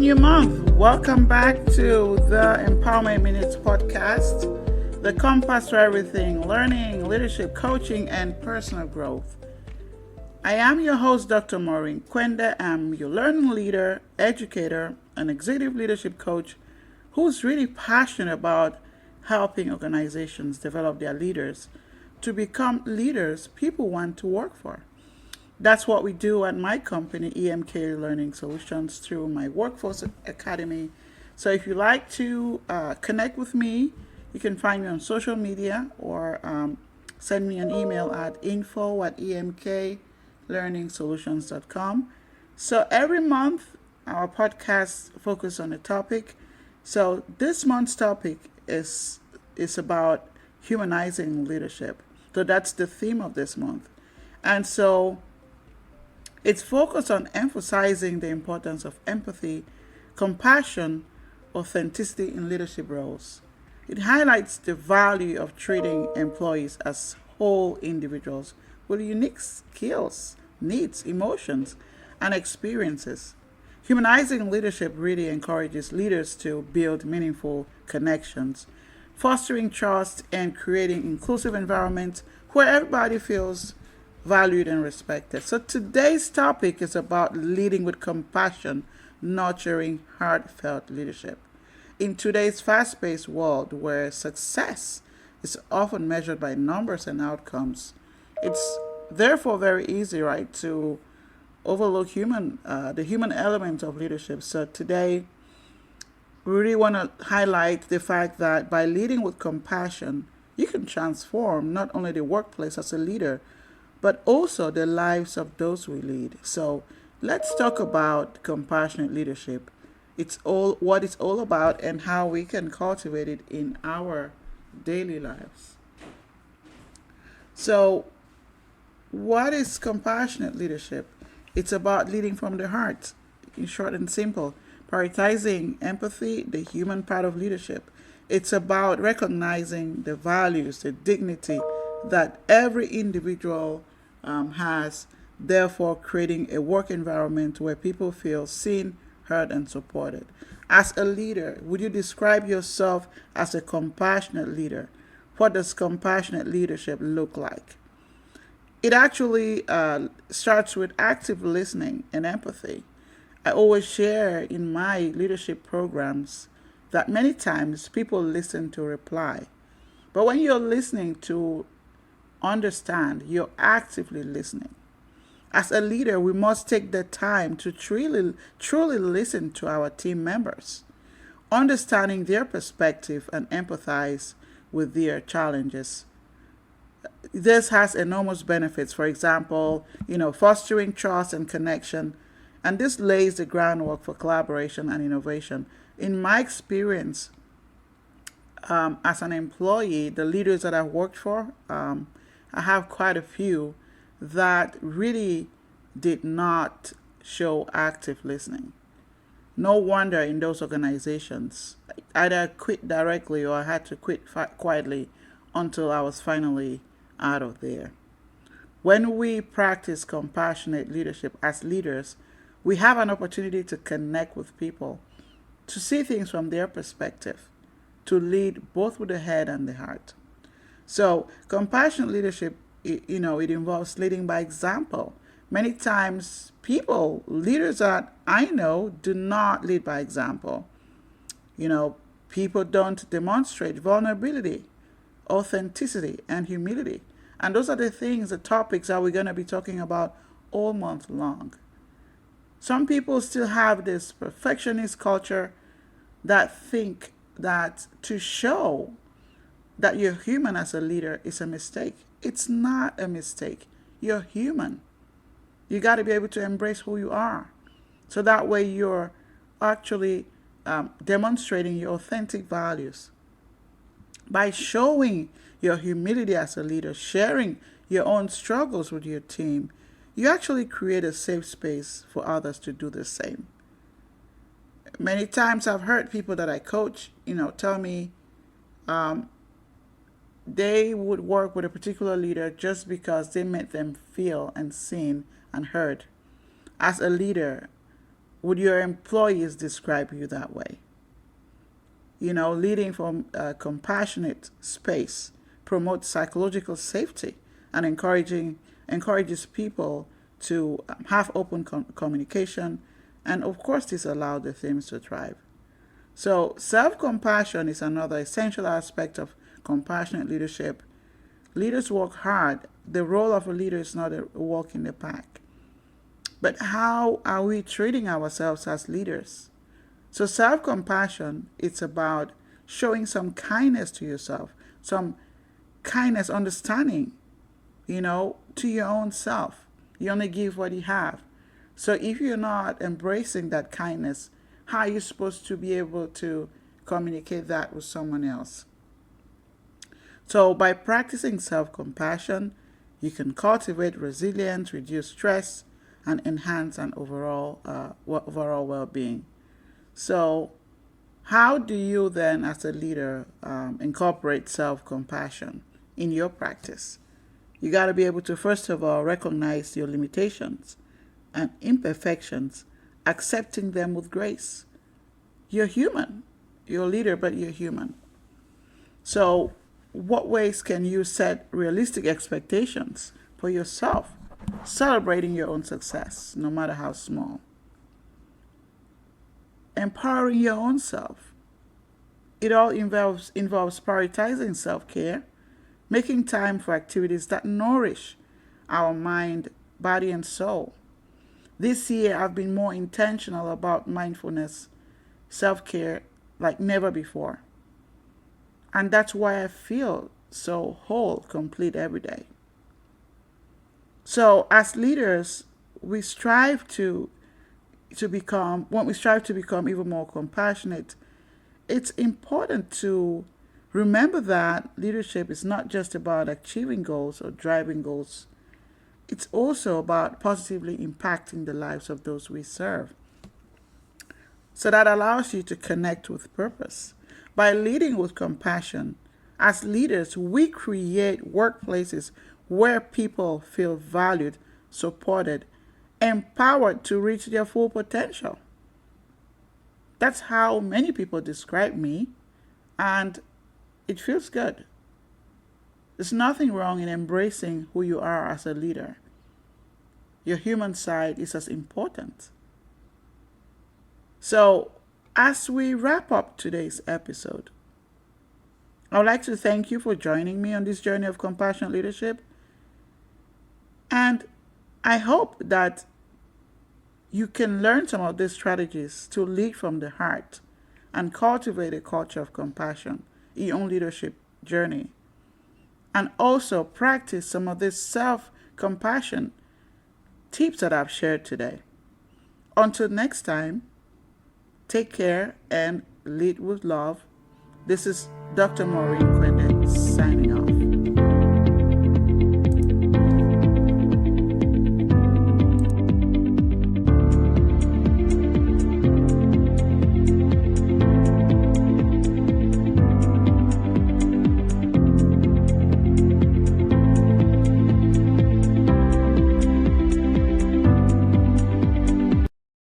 new month. Welcome back to the Empowerment Minutes podcast, the compass for everything learning, leadership, coaching, and personal growth. I am your host, Dr. Maurine Kwende. I'm your learning leader, educator, and executive leadership coach who's really passionate about helping organizations develop their leaders to become leaders people want to work for. That's what we do at my company, EMK Learning Solutions, through my Workforce Academy. So if you like to connect with me, you can find me on social media or send me an email at info@emklearningsolutions.com. So every month, our podcasts focus on a topic. So this month's topic is about humanizing leadership. So that's the theme of this month. And so it's focused on emphasizing the importance of empathy, compassion, authenticity in leadership roles. It highlights the value of treating employees as whole individuals with unique skills, needs, emotions, and experiences. Humanizing leadership really encourages leaders to build meaningful connections, fostering trust and creating inclusive environments where everybody feels valued and respected. So today's topic is about leading with compassion, nurturing heartfelt leadership. In today's fast-paced world where success is often measured by numbers and outcomes, it's therefore very easy, right, to overlook the human element of leadership. So today we really want to highlight the fact that by leading with compassion, you can transform not only the workplace as a leader, but also the lives of those we lead. So let's talk about compassionate leadership. It's all what it's all about and how we can cultivate it in our daily lives. So what is compassionate leadership? It's about leading from the heart, in short and simple, prioritizing empathy, the human part of leadership. It's about recognizing the values, the dignity that every individual has, therefore creating a work environment where people feel seen, heard, and supported. As a leader, would you describe yourself as a compassionate leader? What does compassionate leadership look like? It actually starts with active listening and empathy. I always share in my leadership programs that many times people listen to reply. But when you're listening to understand, you're actively listening. As a leader, we must take the time to truly listen to our team members, understanding their perspective and empathize with their challenges. This has enormous benefits. For example, fostering trust and connection, and this lays the groundwork for collaboration and innovation. In my experience, as an employee, the leaders that I've worked for, I have quite a few that really did not show active listening. No wonder in those organizations, either I quit directly or I had to quit quietly until I was finally out of there. When we practice compassionate leadership as leaders, we have an opportunity to connect with people, to see things from their perspective, to lead both with the head and the heart. So compassionate leadership, it involves leading by example. Many times leaders that I know do not lead by example. People don't demonstrate vulnerability, authenticity, and humility. And those are the topics that we're going to be talking about all month long. Some people still have this perfectionist culture that think that to show that you're human as a leader is a mistake. It's not a mistake. You're human. You got to be able to embrace who you are. So that way you're actually demonstrating your authentic values. By showing your humility as a leader, sharing your own struggles with your team, you actually create a safe space for others to do the same. Many times I've heard people that I coach, tell me they would work with a particular leader just because they made them feel and seen and heard. As a leader, Would your employees describe you that way? Leading from a compassionate space promotes psychological safety and encourages people to have open communication, and of course, this allows the teams to thrive. So, self-compassion is another essential aspect of compassionate leadership. Leaders work hard. The role of a leader is not a walk in the park. But how are we treating ourselves as leaders? So self-compassion, it's about showing some kindness to yourself, some kindness, understanding, to your own self. You only give what you have. So if you're not embracing that kindness, how are you supposed to be able to communicate that with someone else? So by practicing self-compassion, you can cultivate resilience, reduce stress, and enhance an overall well-being. So how do you then, as a leader, incorporate self-compassion in your practice? You got to be able to, first of all, recognize your limitations and imperfections, accepting them with grace. You're human. You're a leader, but you're human. So what ways can you set realistic expectations for yourself, celebrating your own success, no matter how small? Empowering your own self. It all involves prioritizing self-care, making time for activities that nourish our mind, body, and soul. This year, I've been more intentional about mindfulness, self-care like never before. And that's why I feel so whole, complete every day. So as leaders, we strive to become even more compassionate. It's important to remember that leadership is not just about achieving goals or driving goals. It's also about positively impacting the lives of those we serve. So that allows you to connect with purpose. By leading with compassion, as leaders, we create workplaces where people feel valued, supported, empowered to reach their full potential. That's how many people describe me, and it feels good. There's nothing wrong in embracing who you are as a leader. Your human side is as important. So, as we wrap up today's episode, I would like to thank you for joining me on this journey of compassionate leadership. And I hope that you can learn some of these strategies to lead from the heart and cultivate a culture of compassion in your own leadership journey. And also practice some of this self-compassion tips that I've shared today. Until next time, take care and lead with love. This is Dr. Maurine Kwende signing off.